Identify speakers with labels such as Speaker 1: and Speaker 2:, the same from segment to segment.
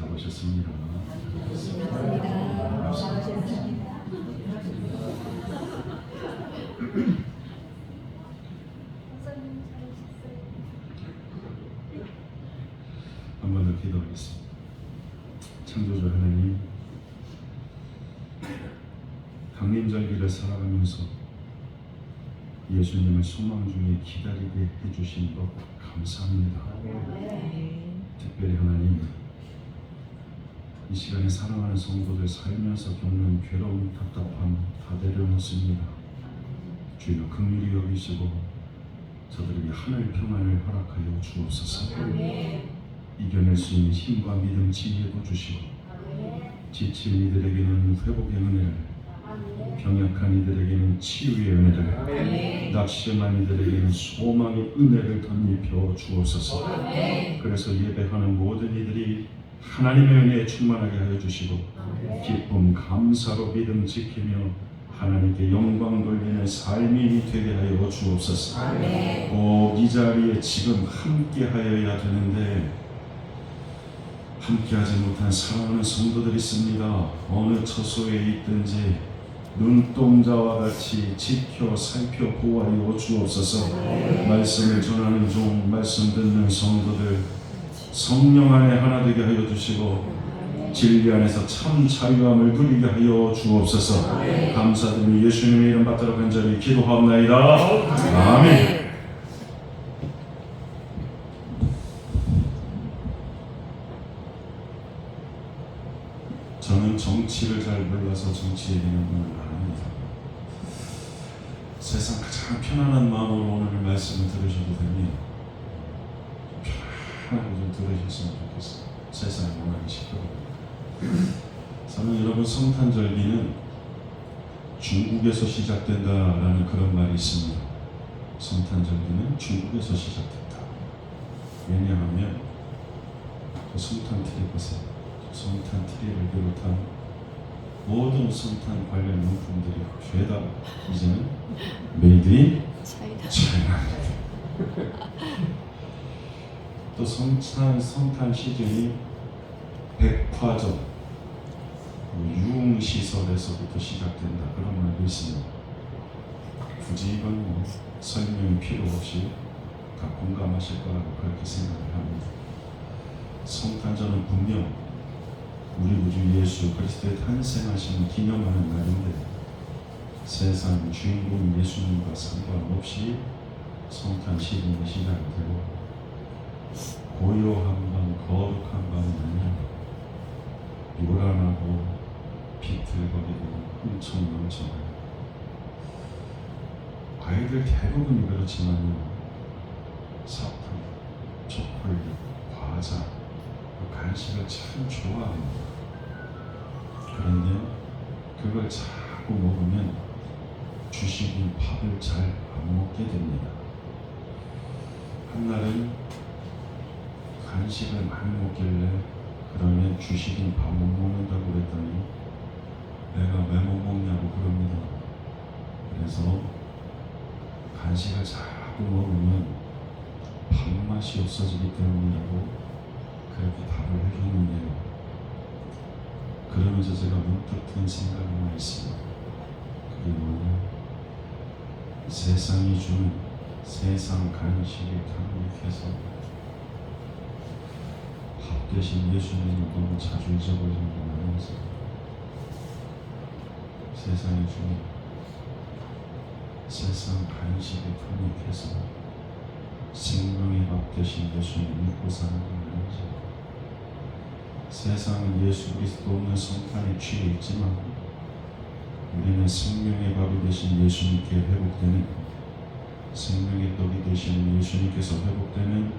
Speaker 1: 잡으셨습니다. 한 번 더 기도하겠습니다. 창조주 하나님, 강림절기를 살아가면서 예수님을 소망 중에 기다리게 해주신 것 감사합니다. 특별히 하나님, 이 시간에 사랑하는 성도들 살면서 겪는 괴로움, 답답함 다 내려놓습니다. 주여 긍휼히 여기시고 저들에게 하늘 평안을 허락하여 주옵소서. 이겨낼 수 있는 힘과 믿음, 지혜도 주시고 지친 이들에게는 회복의 은혜를, 병약한 이들에게는 치유의 은혜를, 낙심한 이들에게는 소망의 은혜를 덧입혀 주옵소서. 그래서 예배하는 모든 이들이 하나님의 은혜에 충만하게 하여 주시고 기쁨, 감사로 믿음 지키며 하나님께 영광 돌리는 삶이 되게 하여 주옵소서. 이 자리에 지금 함께 하여야 되는데 함께하지 못한 사랑하는 성도들이 있습니다. 어느 처소에 있든지 눈동자와 같이 지켜 살펴 보호하여 주옵소서. 말씀을 전하는 종, 말씀 듣는 성도들 성령 안에 하나 되게 하여 주시고 진리 안에서 참 자유함을 누리게 하여 주옵소서. 감사드리며 예수님의 이름 받들어 간절히 기도하옵나이다. 아멘. 저는 정치를 잘 몰라서 정치 얘기는 안 합니다. 세상 가장 편안한 마음으로 오늘 말씀을 들으셔도 됩니다. 편하게 좀 들으셨으면 좋겠어요. 세상에 워낙에 시끄러워요. 저는 여러분, 성탄절기는 중국에서 시작된다라는 그런 말이 있습니다. 성탄절기는 중국에서 시작된다. 왜냐하면 그 성탄트리 보세요. 성탄트리를 비롯한 모든 성탄 관련 용품들이 죄다 이제는 메이드 인 차이나입니다. 또 성탄 시즌이 백화점, 유흥시설에서부터 시작된다 그런 말도 있습니다. 굳이 이건 설명이 필요 없이 다 공감하실 거라고 그렇게 생각을 합니다. 성탄절은 분명 우리 구주 예수 그리스도의 탄생하심을 기념하는 날인데 세상 주인공 예수님과 상관없이 성탄 시즌이 시작이 되고 고요한 밤, 거룩한 밤이 아니라 요란하고 비틀거리고 흥청 넘쳐나요. 아이들 대부분이 그렇지만요, 사탕, 초콜릿, 과자, 간식을 참 좋아합니다. 그런데 그걸 자꾸 먹으면 주식인 밥을 잘 안 먹게 됩니다. 한날은 간식을 많이 먹길래 그러면 주식인 밥 못 먹는다고 그랬더니 내가 왜 못 먹냐고 그럽니다. 그래서 간식을 자꾸 먹으면 밥맛이 없어지기 때문이라고 그렇게 답을 해줬는데요. 그러면서 제가 문득 든 생각이 하나 있습니다. 그게 뭐냐, 세상이 주는 세상 간식에 감격해서 밥 대신 예수님을 너무 자주 잊어버리는 건 아니면서 세상이 주는 세상 간식에 감격해서 생명의 밥 대신 예수님을 믿고 사는 건 아니지. 세상은 예수 그리스도 없는 성탄에 취해 있지만 우리는 생명의 밥이 되신 예수님께 회복되는, 생명의 떡이 되신 예수님께서 회복되는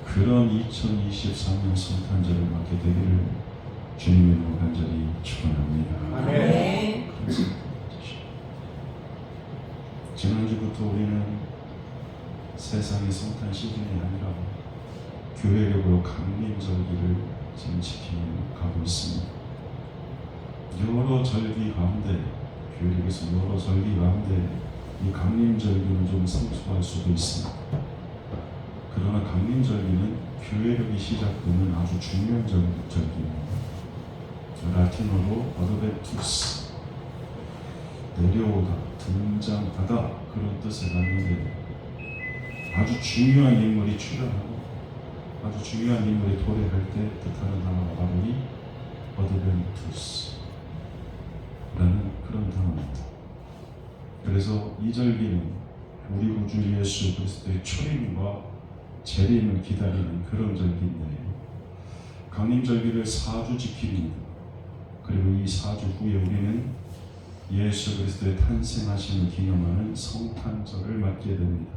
Speaker 1: 그런 2023년 성탄절을 맞게 되기를 주님의 이름으로 간절히 축원합니다.
Speaker 2: 아멘.
Speaker 1: 지난주부터 우리는 세상의 성탄 시즌이 아니라 교회력으로 강림절기를 지금 지키며 가고 있습니다. 여러 절기 가운데, 교회력에서 여러 절기 가운데 이 강림절기는 좀 생소할 수도 있습니다. 그러나 강림절기는 교회력이 시작되는 아주 중요한 절기입니다. 라틴어로 어드벤투스, 내려오다, 등장하다 그런 뜻을 갖는데 아주 중요한 인물이 출연하고 아주 중요한 인물이 도래할 때 뜻하는 단어가 바로 이 어드벤투스라는 그런 단어입니다. 그래서 이 절기는 우리 구주 예수 그리스도의 초림과 재림을 기다리는 그런 절기인데 강림절기를 4주 지킵니다. 그리고 이 4주 후에 우리는 예수 그리스도의 탄생하심을 기념하는 성탄절을 맞게 됩니다.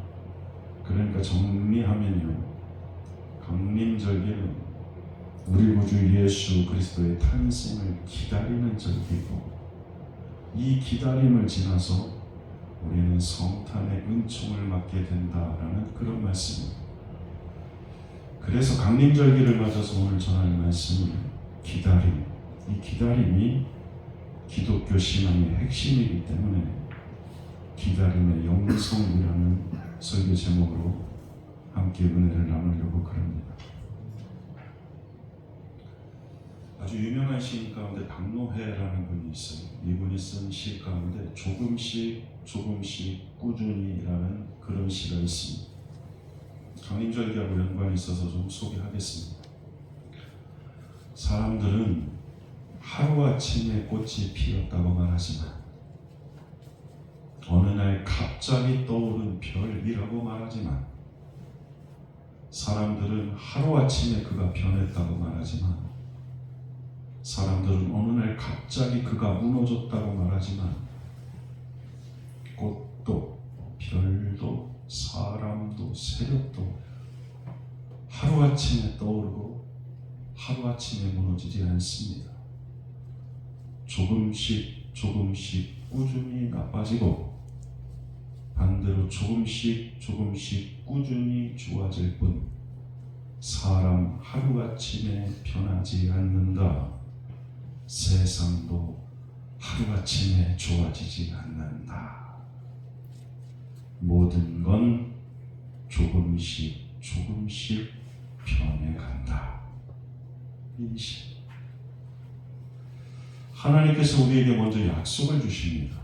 Speaker 1: 그러니까 정리하면요, 강림절기는 우리 구주 예수 그리스도의 탄생을 기다리는 절기고 이 기다림을 지나서 우리는 성탄의 은총을 맞게 된다라는 그런 말씀입니다. 그래서 강림절기를 맞아서 오늘 전할 말씀은 기다림, 이 기다림이 기독교 신앙의 핵심이기 때문에 기다림의 영성이라는 설교 제목으로 함께 은혜를 나누려고 그럽니다. 아주 유명한 시인 가운데 박노해라는 분이 있어요. 이분이 쓴 시 가운데 조금씩 꾸준히라는 그런 시가 있습니다. 강림절기하고 연관이 있어서 좀 소개하겠습니다. 사람들은 하루아침에 꽃이 피었다고 말하지만 어느 날 갑자기 떠오른 별이라고 말하지만 사람들은 하루아침에 그가 변했다고 말하지만 사람들은 어느 날 갑자기 그가 무너졌다고 말하지만 꽃도 별도 사람도 세력도 하루아침에 떠오르고 하루아침에 무너지지 않습니다. 조금씩 꾸준히 나빠지고 반대로 조금씩 꾸준히 좋아질 뿐 사람 하루아침에 변하지 않는다. 세상도 하루아침에 좋아지지 않는다. 모든 건 조금씩 변해간다. 이 시 하나님께서 우리에게 먼저 약속을 주십니다.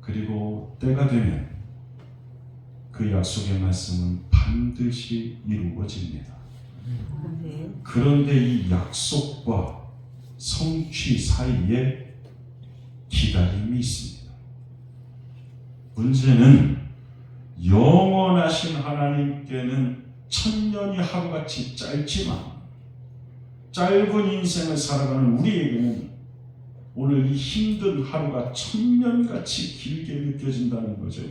Speaker 1: 그리고 때가 되면 그 약속의 말씀은 반드시 이루어집니다. 그런데 이 약속과 성취 사이에 기다림이 있습니다. 문제는 영원하신 하나님께는 천년이 하루같이 짧지만 짧은 인생을 살아가는 우리에게는 오늘 이 힘든 하루가 천년같이 길게 느껴진다는 거죠.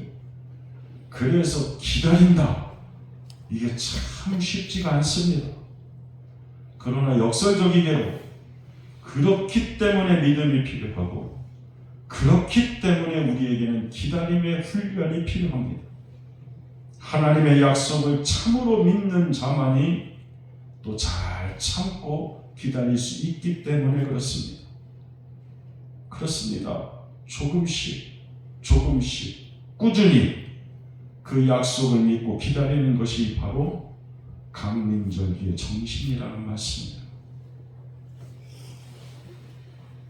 Speaker 1: 그래서 기다린다. 이게 참 쉽지가 않습니다. 그러나 역설적이게도 그렇기 때문에 믿음이 필요하고 그렇기 때문에 우리에게는 기다림의 훈련이 필요합니다. 하나님의 약속을 참으로 믿는 자만이 또 잘 참고 기다릴 수 있기 때문에 그렇습니다. 그렇습니다. 조금씩 꾸준히 그 약속을 믿고 기다리는 것이 바로 강림절기의 정신이라는 말씀입니다.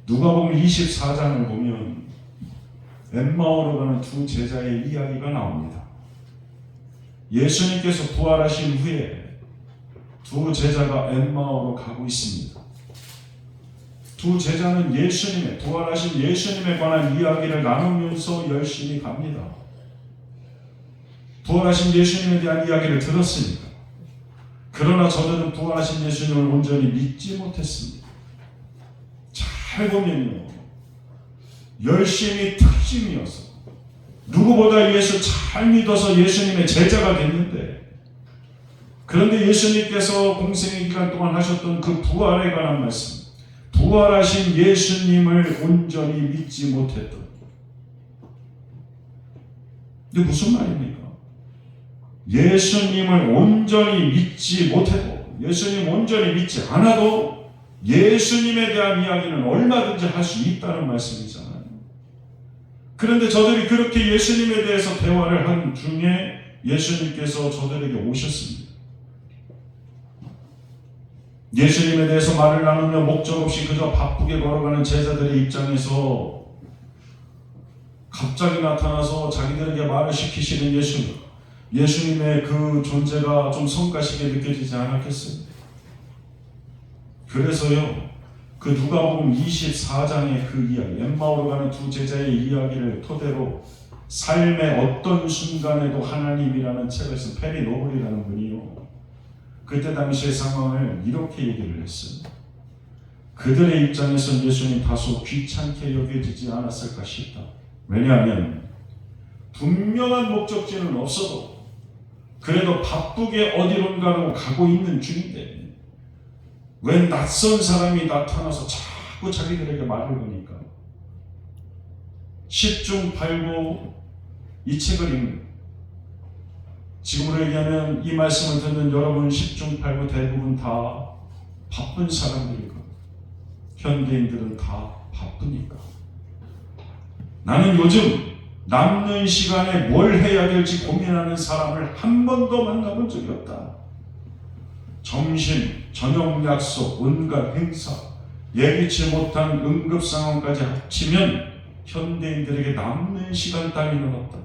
Speaker 1: 누가복음 24장을 보면 엠마오로 가는 두 제자의 이야기가 나옵니다. 예수님께서 부활하신 후에 두 제자가 엠마오로 가고 있습니다. 두 제자는 부활하신 예수님에 관한 이야기를 나누면서 열심히 갑니다. 부활하신 예수님에 대한 이야기를 들었으니까. 그러나 저들은 부활하신 예수님을 온전히 믿지 못했습니다. 잘 보면요, 열심히 특징이어서 누구보다 예수 잘 믿어서 예수님의 제자가 됐는데, 그런데 예수님께서 공생의 기간 동안 하셨던 그 부활에 관한 말씀, 부활하신 예수님을 온전히 믿지 못했던, 이게 무슨 말입니까? 예수님을 온전히 믿지 못해도, 예수님 온전히 믿지 않아도 예수님에 대한 이야기는 얼마든지 할 수 있다는 말씀이잖아요. 그런데 저들이 그렇게 예수님에 대해서 대화를 한 중에 예수님께서 저들에게 오셨습니다. 예수님에 대해서 말을 나누며 목적 없이 그저 바쁘게 걸어가는 제자들의 입장에서 갑자기 나타나서 자기들에게 말을 시키시는 예수님의 그 존재가 좀 성가시게 느껴지지 않았겠어요? 그래서요, 그 누가복음 24장의 그 이야기, 엠마오로 가는 두 제자의 이야기를 토대로 삶의 어떤 순간에도 하나님이라는 책을 쓴 페리 노블이라는 분이요, 그때 당시의 상황을 이렇게 얘기를 했어요. 그들의 입장에선 예수님 다소 귀찮게 여겨지지 않았을까 싶다. 왜냐하면 분명한 목적지는 없어도 그래도 바쁘게 어디론가로 가고 있는 중인데 왜 낯선 사람이 나타나서 자꾸 자기들에게 말을 거니까 10중 8구 이 책을 읽는, 지금으로 얘기하면 이 말씀을 듣는 여러분 10중 8구 대부분 다 바쁜 사람들이고 현대인들은 다 바쁘니까 나는 요즘 남는 시간에 뭘 해야 될지 고민하는 사람을 한 번도 만나본 적이 없다. 점심, 저녁 약속, 온갖 행사, 예기치 못한 응급 상황까지 합치면 현대인들에게 남는 시간 따위는 없다.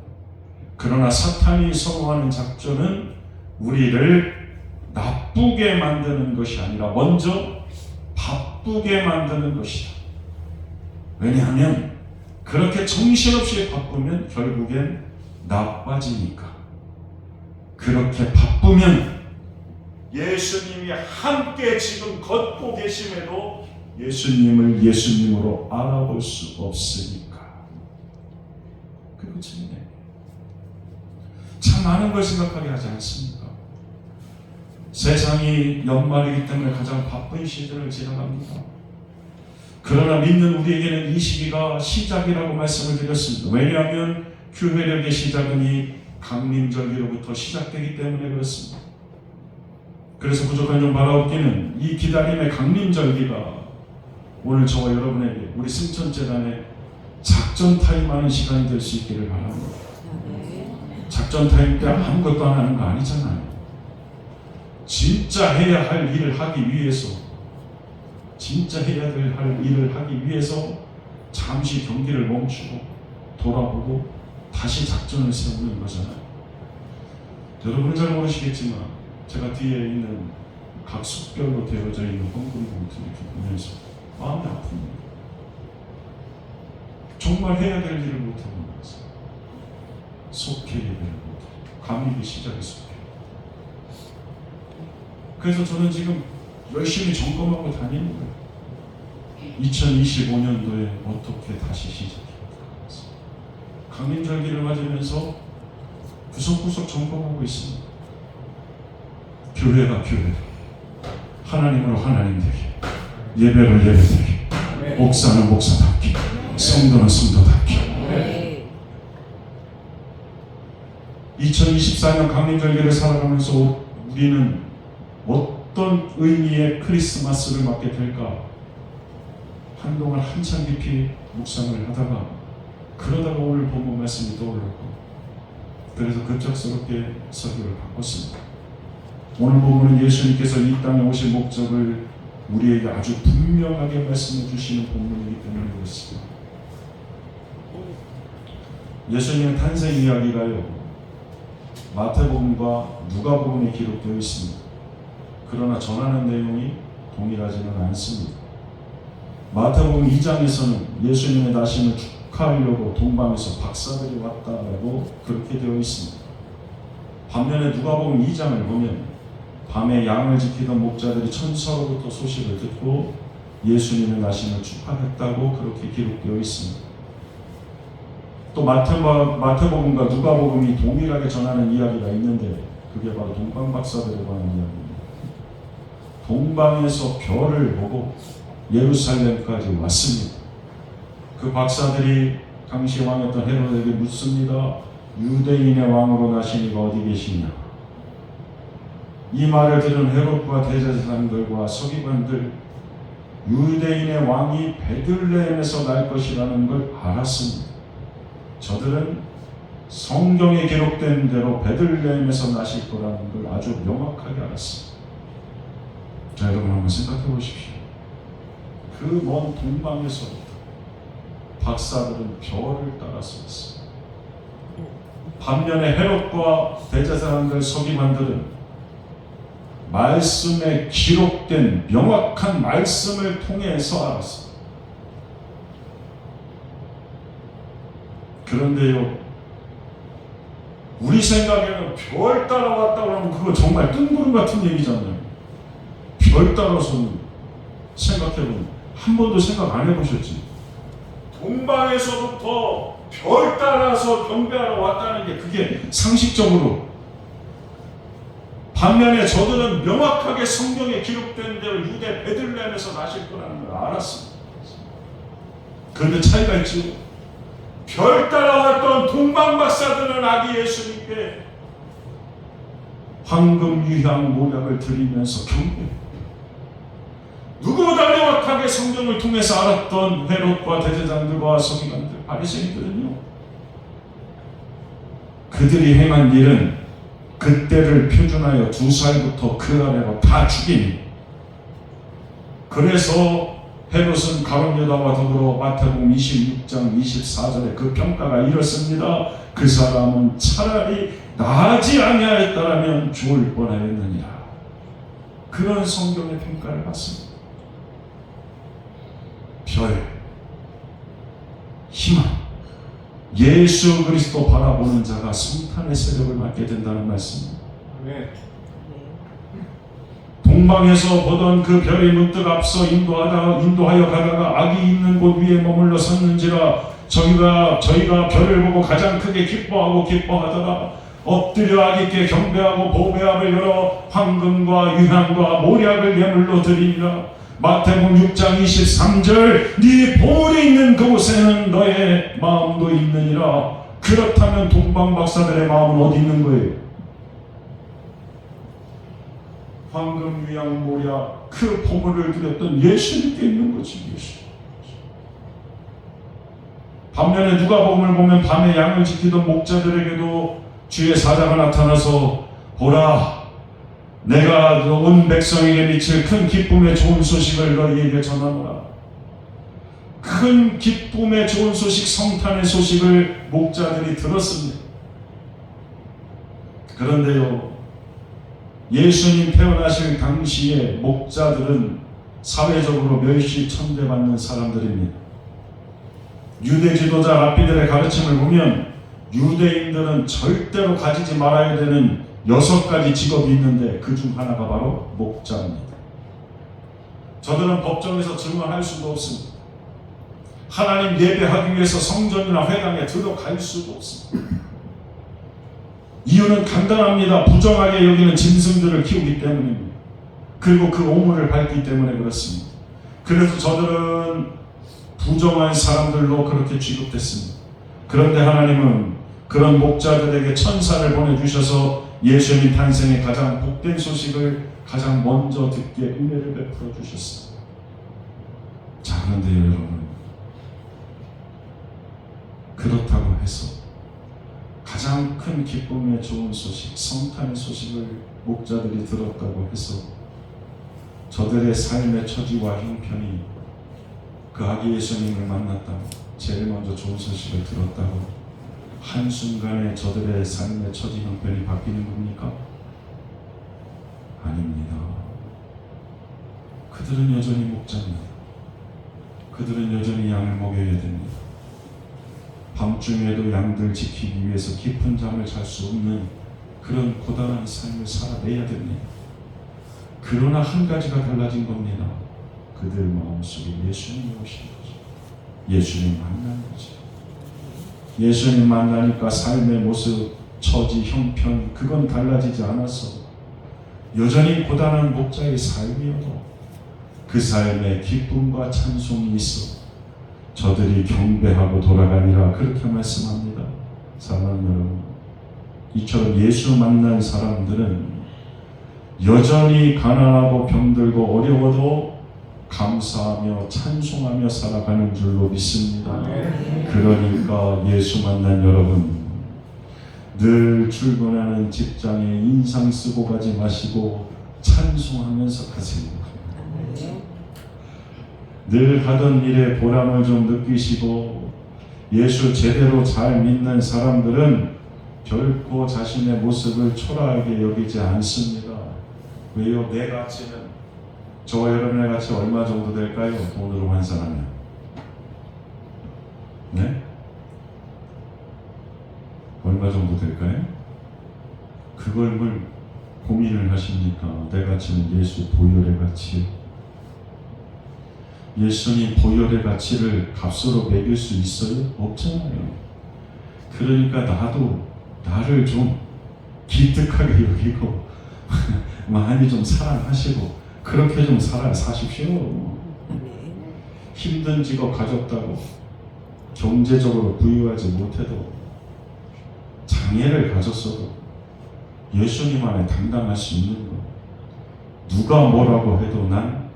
Speaker 1: 그러나 사탄이 선호하는 작전은 우리를 나쁘게 만드는 것이 아니라 먼저 바쁘게 만드는 것이다. 왜냐하면 그렇게 정신없이 바쁘면 결국엔 나빠지니까. 그렇게 바쁘면 예수님이 함께 지금 걷고 계심에도 예수님을 예수님으로 알아볼 수 없으니까. 그리고 참 많은 걸 생각하게 하지 않습니까? 세상이 연말이기 때문에 가장 바쁜 시즌을 지나갑니다. 그러나 믿는 우리에게는 이 시기가 시작이라고 말씀을 드렸습니다. 왜냐하면 교회력의 시작은 이 강림절기로부터 시작되기 때문에 그렇습니다. 그래서 부족한 좀 바라옵기는 이 기다림의 강림절기가 오늘 저와 여러분에게 우리 승천재단의 작전 타임하는 시간이 될 수 있기를 바랍니다. 작전 타임 때 아무것도 안 하는 거 아니잖아요. 진짜 해야 할 일을 하기 위해서, 진짜 해야 할 일을 하기 위해서 잠시 경기를 멈추고 돌아보고 다시 작전을 세우는 거잖아요. 여러분은 잘 모르시겠지만 제가 뒤에 있는 각 숙별로 되어져 있는 헌금 봉투를 이렇게 보면서 마음이 아픕니다. 정말 해야 될 일을 못하고 있어요. 속해 예배를 못하고 감리기 시작에 속해. 그래서 저는 지금 열심히 점검하고 다니는 거예요. 2025년도에 어떻게 다시 시작해야 될까. 강림절기를 맞으면서 구석구석 점검하고 있습니다. 교회가 교회로, 하나님으로 하나님 되게, 예배를 예배 되게, 목사는 목사답게, 성도는 성도답게. 2024년 강림절기를 살아가면서 우리는 어떤 의미의 크리스마스를 맞게 될까? 한동안 한참 깊이 묵상을 하다가 그러다가 오늘 본문 말씀이 떠올랐고, 그래서 급작스럽게 설교를 바꿨습니다. 오늘 본문은 예수님께서 이 땅에 오신 목적을 우리에게 아주 분명하게 말씀해 주시는 본문이기 때문에 그렇습니다. 예수님의 탄생 이야기가요, 마태복음과 누가복음에 기록되어 있습니다. 그러나 전하는 내용이 동일하지는 않습니다. 마태복음 2장에서는 예수님의 나심을 축하하려고 동방에서 박사들이 왔다라고 그렇게 되어 있습니다. 반면에 누가복음 2장을 보면 밤에 양을 지키던 목자들이 천사로부터 소식을 듣고 예수님의 나심을 축하했다고 그렇게 기록되어 있습니다. 또 마태복음과 누가복음이 동일하게 전하는 이야기가 있는데 그게 바로 동방박사들에 관한 이야기입니다. 동방에서 별을 보고 예루살렘까지 왔습니다. 그 박사들이 당시 왕이었던 헤롯에게 묻습니다. 유대인의 왕으로 나신 이가 어디 계시냐? 이 말을 들은 헤롯과 대제사장들과 서기관들, 유대인의 왕이 베들레헴에서 날 것이라는 걸 알았습니다. 저들은 성경에 기록된 대로 베들레헴에서 나실 거라는 걸 아주 명확하게 알았습니다. 자, 여러분 한번 생각해 보십시오. 그 먼 동방에서부터 박사들은 별을 따라서 왔어요. 반면에 헤롯과 대제사장들 서기관들은 말씀에 기록된 명확한 말씀을 통해서 알았어요. 그런데요, 우리 생각에는 별 따라왔다 그러면 그거 정말 뜬구름 같은 얘기잖아요. 별 따라서는 생각해보면 한 번도 생각 안 해보셨지? 동방에서부터 별 따라서 경배하러 왔다는 게 그게 상식적으로. 반면에 저들은 명확하게 성경에 기록된 대로 유대 베들레헴에서 나실 거라는 걸 알았습니다. 그런데 차이가 있죠. 별 따라왔던 동방 박사들은 아기 예수님께 황금, 유향, 모략을 드리면서 경배. 누구보다 명확하게 성경을 통해서 알았던 헤롯과 대제사장들과 서기관들, 바리새인들은요, 그들이 행한 일은 그때를 표준하여 2살부터 그 아래로 다 죽이니. 그래서 헤롯은 가룟 유다와 더불어 마태복음 26장 24절에 그 평가가 이렇습니다. 그 사람은 차라리 나지 아니하였다라면 죽을 뻔하였느니라. 그런 성경의 평가를 받습니다. 별, 희망, 예수 그리스도 바라보는 자가 성탄의 세력을 맡게 된다는 말씀입니다. 동방에서 보던 그 별이 문득 앞서 인도하여 가다가 악이 있는 곳 위에 머물러 섰는지라 저희가 별을 보고 가장 크게 기뻐하다가 엎드려 아기께 경배하고 보배압을 열어 황금과 유향과 모략을 예물로 드리니라. 마태복음 6장 23절 네 보물이 있는 그곳에는 너의 마음도 있느니라. 그렇다면 동방 박사들의 마음은 어디 있는 거예요? 황금, 유향, 모략 그 보물을 드렸던 예수님께 있는 거지. 예수. 반면에 누가복음을 보면 밤에 양을 지키던 목자들에게도 주의 사자가 나타나서 보라, 내가 온 백성에게 미칠 큰 기쁨의 좋은 소식을 너희에게 전하노라. 큰 기쁨의 좋은 소식, 성탄의 소식을 목자들이 들었습니다. 그런데요, 예수님 태어나실 당시에 목자들은 사회적으로 멸시 천대받는 사람들입니다. 유대 지도자 랍비들의 가르침을 보면 유대인들은 절대로 가지지 말아야 되는 6가지 직업이 있는데 그 중 하나가 바로 목자입니다. 저들은 법정에서 증언할 수도 없습니다. 하나님 예배하기 위해서 성전이나 회당에 들어갈 수도 없습니다. 이유는 간단합니다. 부정하게 여기는 짐승들을 키우기 때문입니다. 그리고 그 오물을 밟기 때문에 그렇습니다. 그래서 저들은 부정한 사람들로 그렇게 취급됐습니다. 그런데 하나님은 그런 목자들에게 천사를 보내주셔서 예수님 탄생의 가장 복된 소식을 가장 먼저 듣게 은혜를 베풀어 주셨습니다. 자, 그런데요 여러분, 그렇다고 해서 가장 큰 기쁨의 좋은 소식, 성탄의 소식을 목자들이 들었다고 해서 저들의 삶의 처지와 형편이 그 아기 예수님을 만났다고, 제일 먼저 좋은 소식을 들었다고 한순간에 저들의 삶의 처지 형편이 바뀌는 겁니까? 아닙니다. 그들은 여전히 목자입니다. 그들은 여전히 양을 먹여야 됩니다. 밤중에도 양들 지키기 위해서 깊은 잠을 잘 수 없는 그런 고단한 삶을 살아내야 됩니다. 그러나 한 가지가 달라진 겁니다. 그들 마음속에 예수님이 오신 거죠. 예수님 만난 거죠. 예수님 만나니까 삶의 모습, 처지, 형편 그건 달라지지 않았어. 여전히 고단한 목자의 삶이어도 그 삶에 기쁨과 찬송이 있어 저들이 경배하고 돌아가니라. 그렇게 말씀합니다. 사랑하는 여러분, 이처럼 예수 만난 사람들은 여전히 가난하고 병들고 어려워도 감사하며 찬송하며 살아가는 줄로 믿습니다. 그러니까 예수 만난 여러분, 늘 출근하는 직장에 인상 쓰고 가지 마시고 찬송하면서 가세요. 늘 하던 일에 보람을 좀 느끼시고 예수 제대로 잘 믿는 사람들은 결코 자신의 모습을 초라하게 여기지 않습니다. 왜요? 내 가치는 저와 여러분의 가치 얼마 정도 될까요? 돈으로 환산하면. 네? 얼마 정도 될까요? 그걸 뭘 고민을 하십니까? 내 가치는 예수 보혈의 가치요. 예수님 보혈의 가치를 값으로 매길 수 있어요? 없잖아요. 그러니까 나를 좀 기특하게 여기고 많이 좀 사랑하시고 그렇게 좀 사십시오. 힘든 직업 가졌다고 경제적으로 부유하지 못해도 장애를 가졌어도 예수님 안에 당당할 수 있는 거. 누가 뭐라고 해도 난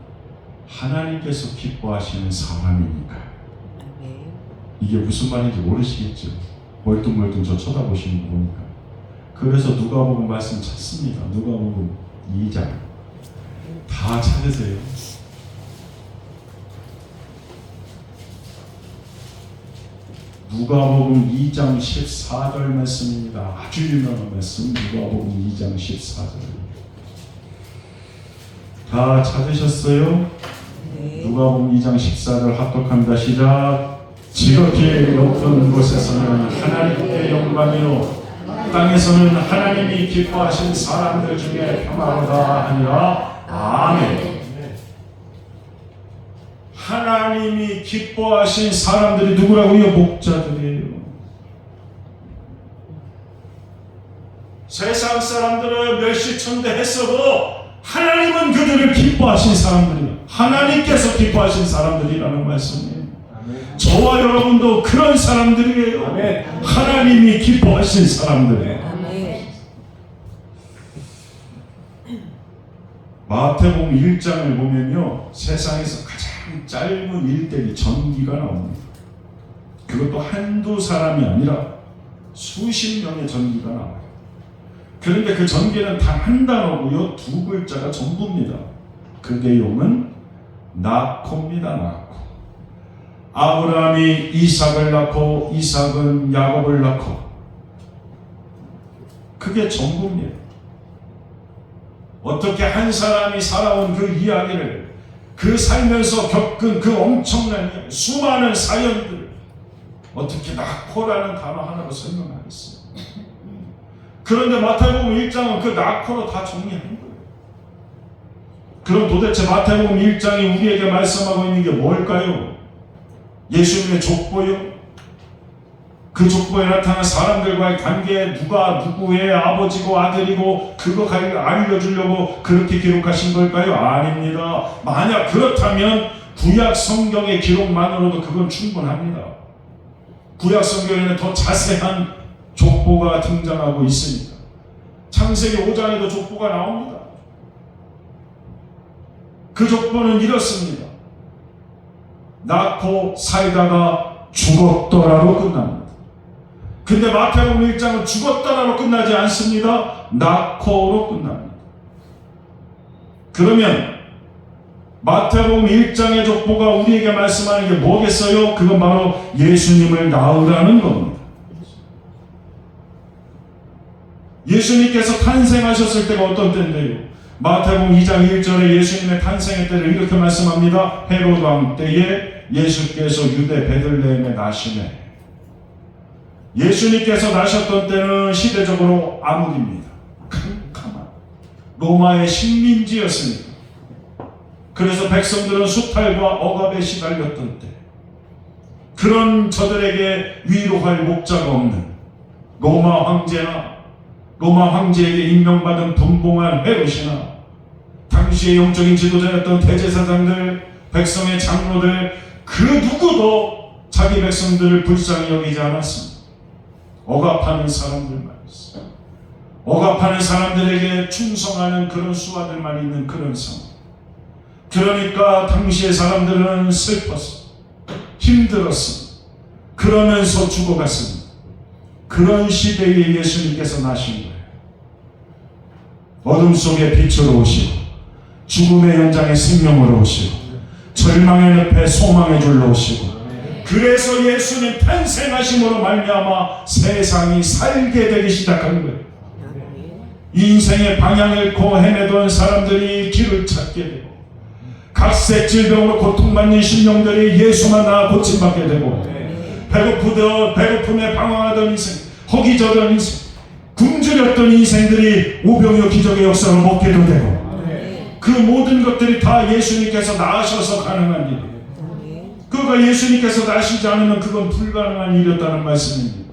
Speaker 1: 하나님께서 기뻐하시는 사람이니까. 이게 무슨 말인지 모르시겠죠? 멀뚱멀뚱 저 쳐다보시는 거 보니까. 그래서 누가복음 말씀 찾습니다. 누가복음 2장 다 찾으세요. 누가복음 2장 14절 말씀입니다. 아주 유명한 말씀. 누가복음 2장 14절. 다 찾으셨어요? 네. 누가복음 2장 14절 합독합니다. 시작. 지극히 높은 곳에서는 하나님께 영광이요 땅에서는 하나님이 기뻐하신 사람들 중에 평화로다 하니라. 아멘. 하나님이 기뻐하신 사람들이 누구라고요? 목자들이에요. 세상 사람들은 멸시천대 했어도 하나님은 그들을 기뻐하신 사람들이에요. 하나님께서 기뻐하신 사람들이라는 말씀이에요. 아멘. 저와 여러분도 그런 사람들이에요. 아멘. 하나님이 기뻐하신 사람들이에요. 아멘. 마태복음 1장을 보면요, 세상에서 가장 짧은 일대기 전기가 나옵니다. 그것도 한두 사람이 아니라 수십 명의 전기가 나와요. 그런데 그 전기는 단 한 단어고요, 두 글자가 전부입니다. 그 내용은 낳고입니다. 낳고. 아브라함이 이삭을 낳고 이삭은 야곱을 낳고. 그게 전부입니다. 어떻게 한 사람이 살아온 그 이야기를, 그 살면서 겪은 그 엄청난 수많은 사연들을 어떻게 낳고라는 단어 하나로 설명하겠어요. 그런데 마태복음 1장은 그 낳고로 다 정리한 거예요. 그럼 도대체 마태복음 1장이 우리에게 말씀하고 있는 게 뭘까요? 예수님의 족보요? 그 족보에 나타난 사람들과의 관계에 누가 누구의 아버지고 아들이고 그거 알려주려고 그렇게 기록하신 걸까요? 아닙니다. 만약 그렇다면 구약 성경의 기록만으로도 그건 충분합니다. 구약 성경에는 더 자세한 족보가 등장하고 있습니다. 창세기 5장에도 족보가 나옵니다. 그 족보는 이렇습니다. 낳고 살다가 죽었더라로 끝납니다. 근데 마태복음 1장은 죽었다라로 끝나지 않습니다. 낳고로 끝납니다. 그러면 마태복음 1장의 족보가 우리에게 말씀하는 게 뭐겠어요? 그건 바로 예수님을 낳으라는 겁니다. 예수님께서 탄생하셨을 때가 어떤 때인데요? 마태복음 2장 1절에 예수님의 탄생의 때를 이렇게 말씀합니다. 헤로드 왕 때에 예수께서 유대 베들레헴에 나시매. 예수님께서 나셨던 때는 시대적으로 암흑입니다. 캄캄한 로마의 식민지였습니다. 그래서 백성들은 수탈과 억압에 시달렸던 때, 그런 저들에게 위로할 목자가 없는 로마 황제나 로마 황제에게 임명받은 분봉한 헤롯이나 당시의 영적인 지도자였던 대제사장들, 백성의 장로들, 그 누구도 자기 백성들을 불쌍히 여기지 않았습니다. 억압하는 사람들만 있어요. 억압하는 사람들에게 충성하는 그런 수하들만 있는 그런 상황. 그러니까 당시의 사람들은 슬펐어, 힘들었어, 그러면서 죽어갔습니다. 그런 시대에 예수님께서 나신 거예요. 어둠 속에 빛으로 오시고 죽음의 현장에 생명으로 오시고 절망의 늪에 소망의 줄로 오시고, 그래서 예수님 탄생하심으로 말미암아 세상이 살게 되기 시작한 거예요. 인생의 방향을 잃고 헤매던 사람들이 길을 찾게 되고, 각색 질병으로 고통받는 심령들이 예수만 나아 고침받게 되고, 배고픔에 방황하던 인생, 허기져던 인생, 굶주렸던 인생들이 오병이어 기적의 역사로 먹게도 되고, 그 모든 것들이 다 예수님께서 나으셔서 가능한 일이에요. 그가 예수님께서 나시지 않으면 그건 불가능한 일이었다는 말씀입니다.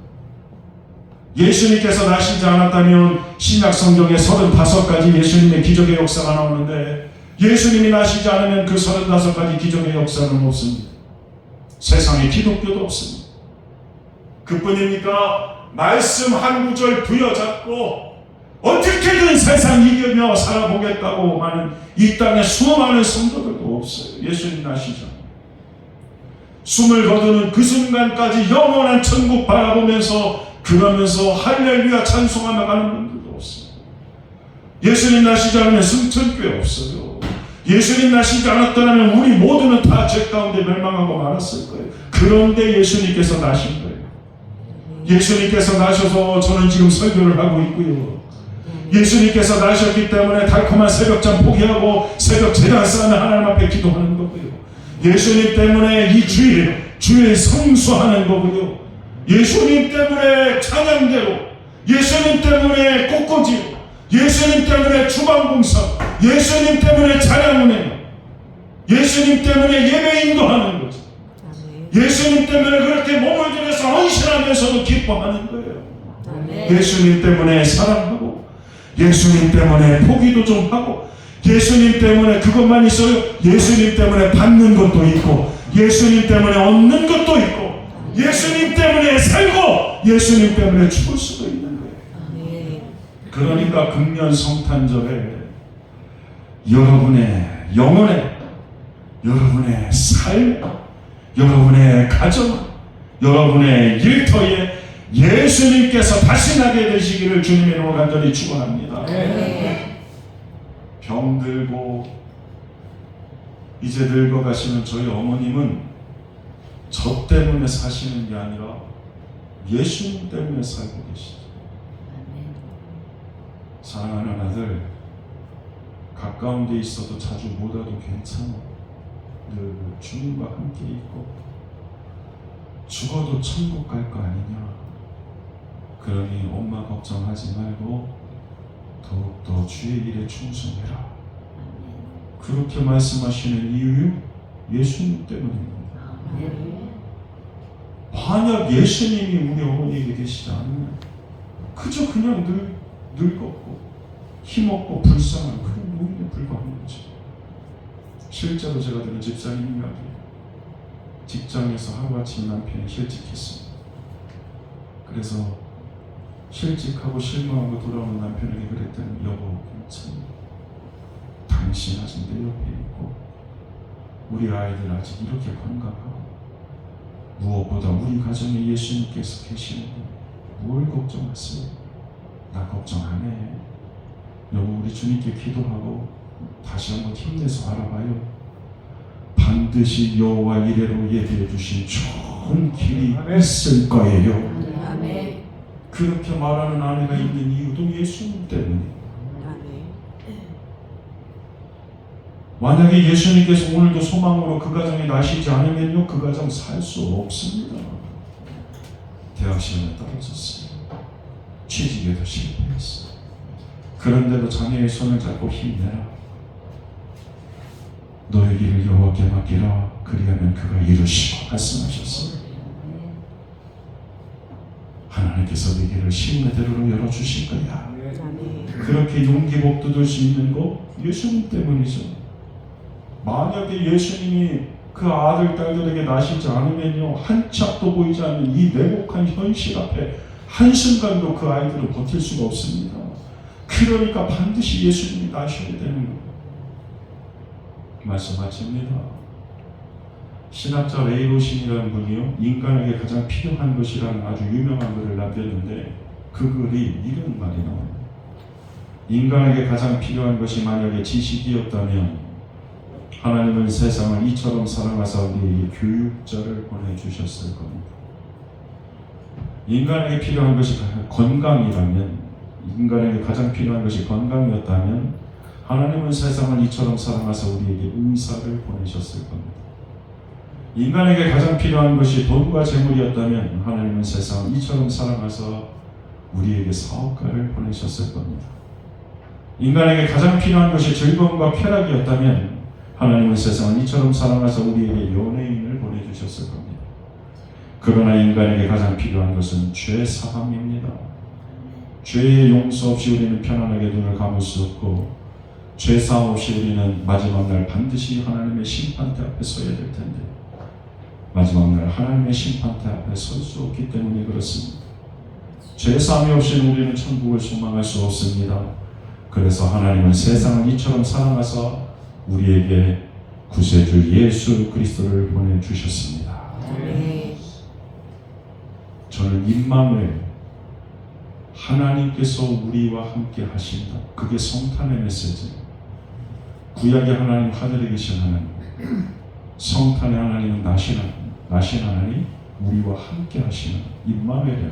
Speaker 1: 예수님께서 나시지 않았다면 신약 성경에 35가지 예수님의 기적의 역사가 나오는데, 예수님이 나시지 않으면 그 35가지 기적의 역사는 없습니다. 세상에 기독교도 없습니다. 그뿐입니까? 말씀 한 구절 부여잡고 어떻게든 세상 이기며 살아보겠다고 하는 이 땅에 수많은 성도들도 없어요. 예수님 나시죠. 숨을 거두는 그 순간까지 영원한 천국 바라보면서 그러면서 할렐루야 찬송하며 가는 분들도 없어요. 예수님 나시지 않으면 승천교회 없어요. 예수님 나시지 않았더라면 우리 모두는 다 죄 가운데 멸망하고 말았을 거예요. 그런데 예수님께서 나신 거예요. 예수님께서 나셔서 저는 지금 설교를 하고 있고요. 예수님께서 나셨기 때문에 달콤한 새벽잠 포기하고 새벽 제단 쌓으며 하나님 앞에 기도하는 거고요. 예수님 때문에 이 주일 성수하는 거고요. 예수님 때문에 찬양대로, 예수님 때문에 꽃꽂이로, 예수님 때문에 주방봉사, 예수님 때문에 찬양은혜요, 예수님 때문에 예배 인도하는 거죠. 예수님 때문에 그렇게 몸을 들여서 헌신하면서도 기뻐하는 거예요. 예수님 때문에 사랑하고, 예수님 때문에 포기도 좀 하고, 예수님 때문에 그것만 있어요. 예수님 때문에 받는 것도 있고, 예수님 때문에 얻는 것도 있고, 예수님 때문에 살고, 예수님 때문에 죽을 수도 있는 거예요. 그러니까 금년 성탄절에 여러분의 영혼에, 여러분의 삶, 여러분의 가정, 여러분의 일터에 예수님께서 다시 나게 되시기를 주님의 이름으로 간절히 축원합니다. 병들고 이제 늙어가시는 저희 어머님은 저 때문에 사시는 게 아니라 예수님 때문에 살고 계시죠. 사랑하는 아들, 가까운 데 있어도 자주 못 와도 괜찮아. 늘 주님과 함께 있고 죽어도 천국 갈 거 아니냐. 그러니 엄마 걱정하지 말고 더욱더 주의 일에 충성해라. 그렇게 말씀하시는 이유요? 예수님 때문입니다. 만약 예수님이 우리 어머니에게 계시지 않으면 그저 그냥 늙었고 힘없고 불쌍한 그런 노인에 불과한 거죠. 실제로 제가 들은 집사님 이야기, 직장에서 하루아침 남편이 실직했습니다. 그래서 실직하고 실망하고 돌아오는 남편에게 그랬더니, 여보 괜찮아, 당신 아직 내 옆에 있고 우리 아이들 아직 이렇게 건강하고 무엇보다 우리 가정에 예수님께서 계시는데 뭘 걱정하세요? 나 걱정 안 해. 여보 우리 주님께 기도하고 다시 한번 힘내서 알아봐요. 반드시 여호와 이레로 예비해 주신 좋은 길이 있을 거예요. 아멘. 그렇게 말하는 아내가 있는 이유도 예수님 때문에. 만약에 예수님께서 오늘도 소망으로 그 가정에 나시지 않으면요, 그 가정 살 수 없습니다. 대학 시험에 떨어졌어요. 취직에도 실패했어요. 그런데도 자녀의 손을 잡고 힘내라. 너의 길을 여호와께 맡기라. 그리하면 그가 이루시고 말씀하셨어요. 하나님께서 네 길을 신뢰대로로 열어주실 거야. 그렇게 용기 복돋을 수 있는 거 예수님 때문이죠. 만약에 예수님이 그 아들 딸들에게 나시지 않으면요, 한 짝도 보이지 않는 이 냉혹한 현실 앞에 한순간도 그 아이들은 버틸 수가 없습니다. 그러니까 반드시 예수님이 나셔야 되는 거예요. 말씀하십니다. 신학자 레이로신이라는 분이요, 인간에게 가장 필요한 것이라는 아주 유명한 글을 남겼는데 그 글이 이런 말이 나와요. 인간에게 가장 필요한 것이 만약에 지식이었다면 하나님은 세상을 이처럼 사랑하사 우리에게 교육자를 보내주셨을 겁니다. 인간에게 필요한 것이 건강이라면, 인간에게 가장 필요한 것이 건강이었다면 하나님은 세상을 이처럼 사랑하사 우리에게 의사를 보내셨을 겁니다. 인간에게 가장 필요한 것이 돈과 재물이었다면 하나님은 세상을 이처럼 사랑하사 우리에게 사업가를 보내셨을 겁니다. 인간에게 가장 필요한 것이 즐거움과 쾌락이었다면 하나님은 세상을 이처럼 사랑하사 우리에게 연예인을 보내주셨을 겁니다. 그러나 인간에게 가장 필요한 것은 죄 사함입니다. 죄의 용서 없이 우리는 편안하게 눈을 감을 수 없고, 죄 사함 없이 우리는 마지막 날 반드시 하나님의 심판대 앞에 서야 될 텐데 마지막 날 하나님의 심판대 앞에 설 수 없기 때문에 그렇습니다. 죄 사함이 없이는 우리는 천국을 소망할 수 없습니다. 그래서 하나님은 세상을 이처럼 사랑하사 우리에게 구세주 예수 그리스도를 보내주셨습니다. 저는 임마누엘, 하나님께서 우리와 함께 하신다, 그게 성탄의 메시지. 구약의 하나님, 하늘에 계신 하나님, 성탄의 하나님은 나신 하나님, 우리와 함께 하시는 임마누엘이야.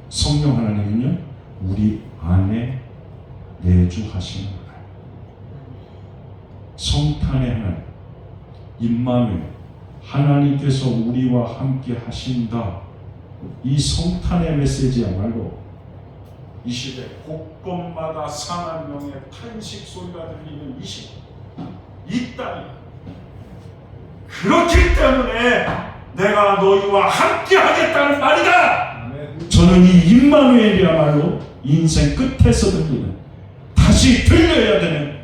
Speaker 1: 성령 하나님은요, 우리 안에 내주하시는 하나님. 성탄의 하나님, 임마누엘, 하나님께서 우리와 함께 하신다. 이 성탄의 메시지야말로 이 시대 곳곳마다 상한 명의 탄식 소리가 들리는 이 시대, 이 땅이, 그렇기 때문에 내가 너희와 함께 하겠다는 말이다. 저는 이 임마누엘이야말로 인생 끝에서 들리는, 다시 들려야 되는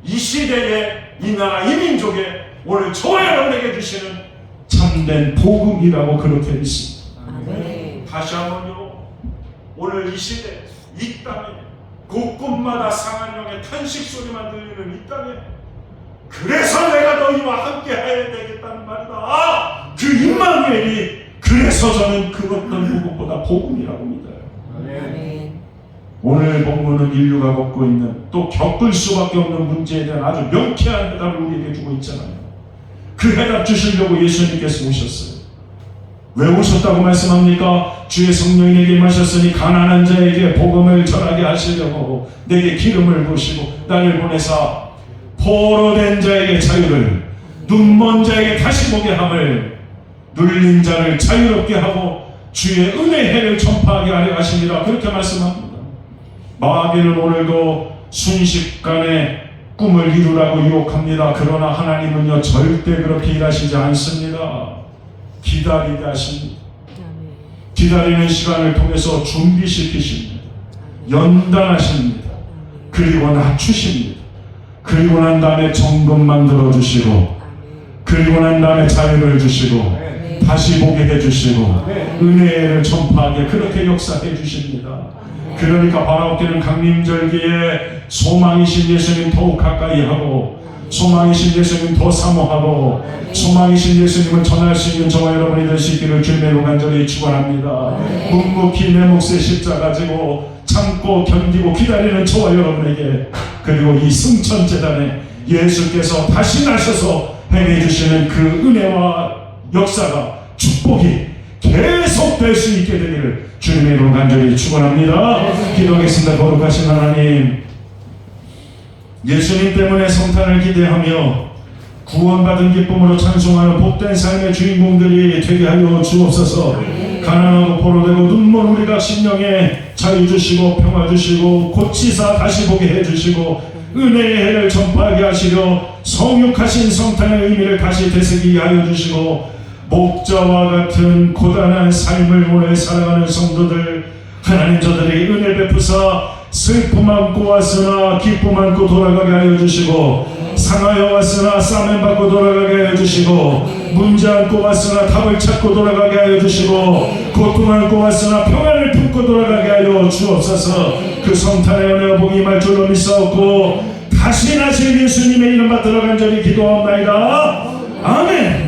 Speaker 1: 이 시대의, 이 나라, 이 민족의 오늘 저와 여러분에게 주시는 참된 복음이라고 그렇게 믿습니다. 다시 한번요, 오늘 이 시대, 이 땅에 곳곳마다 상한 영의 탄식 소리만 들리는 이 땅에, 그래서 내가 너희와 함께 해야 되겠다는 말이다. 그 임마누엘이, 그래서 저는 그 어떤 무엇보다 복음이라고 믿어요. 오늘 본문은 인류가 겪고 있는, 또 겪을 수밖에 없는 문제에 대한 아주 명쾌한 해답을 우리에게 주고 있잖아요. 그 해답 주시려고 예수님께서 오셨어요. 왜 오셨다고 말씀합니까? 주의 성령이 내게 임하셨으니 가난한 자에게 복음을 전하게 하시려고 내게 기름을 부으시고 나를 보내사 포로된 자에게 자유를, 눈먼 자에게 다시 보게 함을, 눌린 자를 자유롭게 하고 주의 은혜의 해를 전파하게 하려 하십니다. 그렇게 말씀합니다. 마귀는 오늘도 순식간에 꿈을 이루라고 유혹합니다. 그러나 하나님은요, 절대 그렇게 일하시지 않습니다. 기다리게 하십니다. 기다리는 시간을 통해서 준비시키십니다. 연단하십니다. 그리고 낮추십니다. 그리고 난 다음에 정금 만들어 주시고, 그리고 난 다음에 자유를 주시고, 다시 보게 해주시고, 은혜를 전파하게 그렇게 역사해 주십니다. 그러니까 바라옵기는 강림절기에 소망이신 예수님 더욱 가까이 하고, 소망이신 예수님 더 사모하고, 소망이신 예수님을 전할 수 있는 저와 여러분이 될 수 있기를 주님으로 간절히 축원합니다. 묵묵히 내 몫의 십자가 지고 참고 견디고 기다리는 저와 여러분에게, 그리고 이 승천재단에 예수께서 다시 나셔서 행해 주시는 그 은혜와 역사가, 축복이 계속될 수 있게 되기를 주님의 이름으로 간절히 축원합니다. 기도하겠습니다. 거룩하신 하나님, 예수님 때문에 성탄을 기대하며 구원받은 기쁨으로 찬송하는 복된 삶의 주인공들이 되게 하여 주옵소서. 가난하고 포로되고 눈먼 우리가 심령에 자유 주시고 평화 주시고 고치사 다시 보게 해주시고 은혜의 해를 전파하게 하시려 성육하신 성탄의 의미를 다시 되새기게 하여 주시고, 목자와 같은 고단한 삶을 오래 살아가는 성도들, 하나님 저들에게 은혜 베푸사 슬픔 안고 왔으나 기쁨 안고 돌아가게 하여 주시고, 상하여 왔으나 싸맨 받고 돌아가게 하여 주시고, 문제 안고 왔으나 답을 찾고 돌아가게 하여 주시고, 고통 안고 왔으나 평안을 품고 돌아가게 하여 주옵소서. 그 성탄의 은혜와 복이 임할 줄로 믿사옵고 다시 나실 예수님의 이름 받들어 간절히 기도하옵나이다. 아멘.